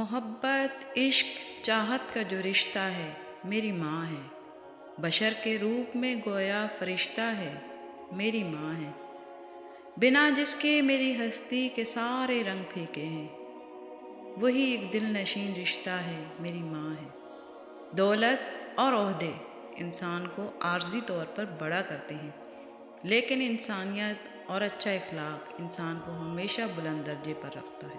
محبت، عشق، چاہت کا جو رشتہ ہے میری ماں ہے۔ بشر کے روپ میں گویا فرشتہ ہے میری ماں ہے۔ بنا جس کے میری ہستی کے سارے رنگ پھیکے ہیں، وہی ایک دل نشین رشتہ ہے میری ماں ہے۔ دولت اور عہدے انسان کو عارضی طور پر بڑا کرتے ہیں، لیکن انسانیت اور اچھا اخلاق انسان کو ہمیشہ بلند درجے پر رکھتا ہے۔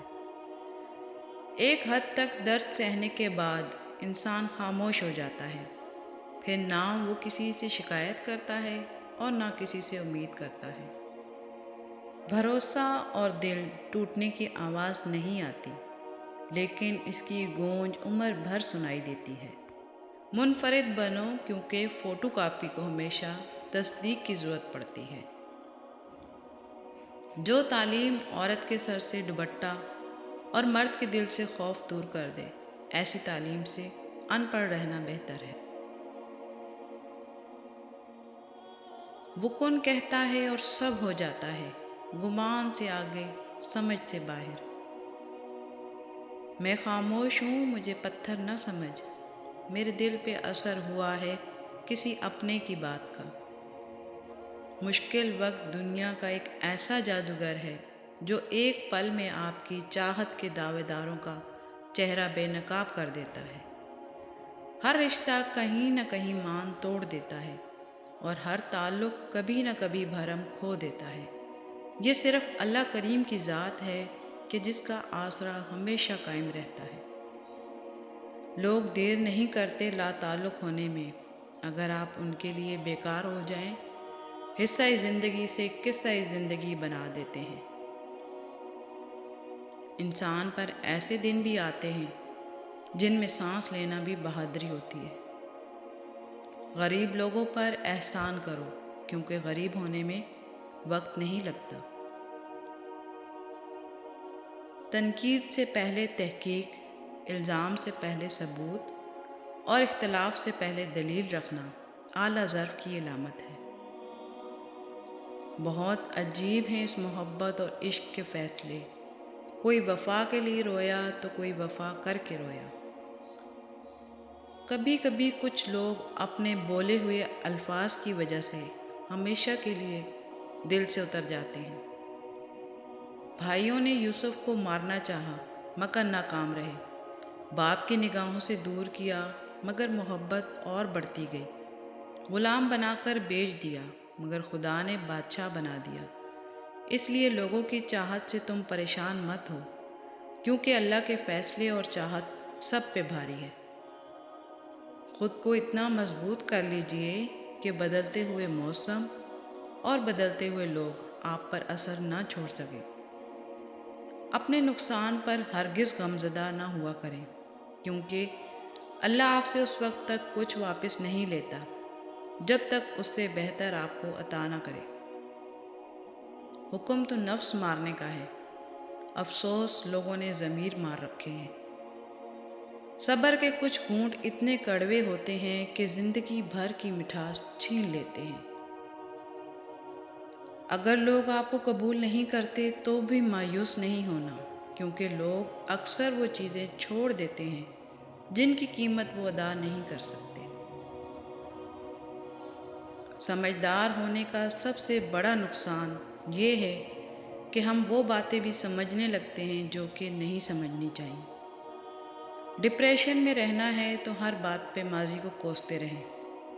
ایک حد تک درد سہنے کے بعد انسان خاموش ہو جاتا ہے، پھر نہ وہ کسی سے شکایت کرتا ہے اور نہ کسی سے امید کرتا ہے۔ بھروسہ اور دل ٹوٹنے کی آواز نہیں آتی، لیکن اس کی گونج عمر بھر سنائی دیتی ہے۔ منفرد بنو، کیونکہ فوٹو کاپی کو ہمیشہ تصدیق کی ضرورت پڑتی ہے۔ جو تعلیم عورت کے سر سے دوپٹہ اور مرد کے دل سے خوف دور کر دے، ایسی تعلیم سے ان پڑھ رہنا بہتر ہے۔ وہ کن کہتا ہے اور سب ہو جاتا ہے، گمان سے آگے سمجھ سے باہر۔ میں خاموش ہوں، مجھے پتھر نہ سمجھ، میرے دل پہ اثر ہوا ہے کسی اپنے کی بات کا۔ مشکل وقت دنیا کا ایک ایسا جادوگر ہے جو ایک پل میں آپ کی چاہت کے دعوے داروں کا چہرہ بے نقاب کر دیتا ہے۔ ہر رشتہ کہیں نہ کہیں مان توڑ دیتا ہے، اور ہر تعلق کبھی نہ کبھی بھرم کھو دیتا ہے۔ یہ صرف اللہ کریم کی ذات ہے کہ جس کا آسرا ہمیشہ قائم رہتا ہے۔ لوگ دیر نہیں کرتے لا تعلق ہونے میں، اگر آپ ان کے لیے بیکار ہو جائیں، حصہ زندگی سے قصہ زندگی بنا دیتے ہیں۔ انسان پر ایسے دن بھی آتے ہیں جن میں سانس لینا بھی بہادری ہوتی ہے۔ غریب لوگوں پر احسان کرو، کیونکہ غریب ہونے میں وقت نہیں لگتا۔ تنقید سے پہلے تحقیق، الزام سے پہلے ثبوت اور اختلاف سے پہلے دلیل رکھنا اعلیٰ ظرف کی علامت ہے۔ بہت عجیب ہیں اس محبت اور عشق کے فیصلے، کوئی وفا کے لیے رویا تو کوئی وفا کر کے رویا۔ کبھی کبھی کچھ لوگ اپنے بولے ہوئے الفاظ کی وجہ سے ہمیشہ کے لیے دل سے اتر جاتے ہیں۔ بھائیوں نے یوسف کو مارنا چاہا مگر ناکام رہے، باپ کی نگاہوں سے دور کیا مگر محبت اور بڑھتی گئی، غلام بنا کر بیچ دیا مگر خدا نے بادشاہ بنا دیا۔ اس لیے لوگوں کی چاہت سے تم پریشان مت ہو، کیونکہ اللہ کے فیصلے اور چاہت سب پہ بھاری ہے۔ خود کو اتنا مضبوط کر لیجئے کہ بدلتے ہوئے موسم اور بدلتے ہوئے لوگ آپ پر اثر نہ چھوڑ سکیں۔ اپنے نقصان پر ہرگز غمزدہ نہ ہوا کریں، کیونکہ اللہ آپ سے اس وقت تک کچھ واپس نہیں لیتا جب تک اس سے بہتر آپ کو عطا نہ کرے۔ حکم تو نفس مارنے کا ہے، افسوس لوگوں نے ضمیر مار رکھے ہیں۔ صبر کے کچھ گھونٹ اتنے کڑوے ہوتے ہیں کہ زندگی بھر کی مٹھاس چھین لیتے ہیں۔ اگر لوگ آپ کو قبول نہیں کرتے تو بھی مایوس نہیں ہونا، کیونکہ لوگ اکثر وہ چیزیں چھوڑ دیتے ہیں جن کی قیمت وہ ادا نہیں کر سکتے۔ سمجھدار ہونے کا سب سے بڑا نقصان یہ ہے کہ ہم وہ باتیں بھی سمجھنے لگتے ہیں جو کہ نہیں سمجھنی چاہیے۔ ڈپریشن میں رہنا ہے تو ہر بات پہ ماضی کو کوستے رہیں،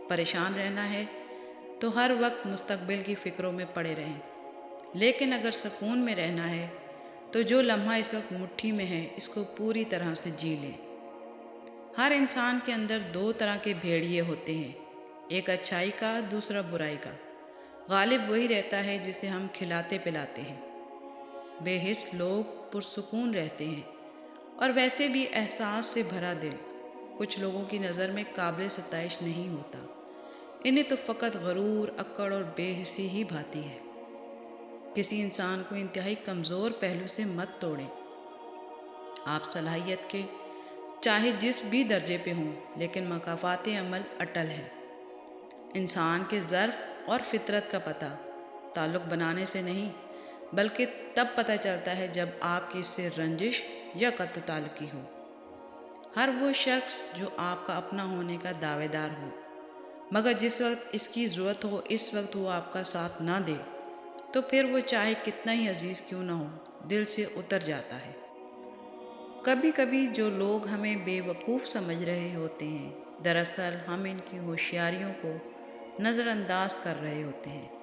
پریشان رہنا ہے تو ہر وقت مستقبل کی فکروں میں پڑے رہیں، لیکن اگر سکون میں رہنا ہے تو جو لمحہ اس وقت مٹھی میں ہے اس کو پوری طرح سے جی لیں۔ ہر انسان کے اندر دو طرح کے بھیڑیے ہوتے ہیں، ایک اچھائی کا، دوسرا برائی کا۔ غالب وہی رہتا ہے جسے ہم کھلاتے پلاتے ہیں۔ بے حس لوگ پرسکون رہتے ہیں، اور ویسے بھی احساس سے بھرا دل کچھ لوگوں کی نظر میں قابل ستائش نہیں ہوتا، انہیں تو فقط غرور، اکڑ اور بے حسی ہی بھاتی ہے۔ کسی انسان کو انتہائی کمزور پہلو سے مت توڑیں۔ آپ صلاحیت کے چاہے جس بھی درجے پہ ہوں، لیکن مکافات عمل اٹل ہے۔ انسان کے ظرف اور فطرت کا پتہ تعلق بنانے سے نہیں بلکہ تب پتہ چلتا ہے جب آپ کی اس سے رنجش یا قطع تعلقی ہو۔ ہر وہ شخص جو آپ کا اپنا ہونے کا دعوے دار ہو، مگر جس وقت اس کی ضرورت ہو اس وقت وہ آپ کا ساتھ نہ دے، تو پھر وہ چاہے کتنا ہی عزیز کیوں نہ ہو، دل سے اتر جاتا ہے۔ کبھی کبھی جو لوگ ہمیں بے وقوف سمجھ رہے ہوتے ہیں، دراصل ہم ان کی ہوشیاریوں کو نظر انداز کر رہے ہوتے ہیں۔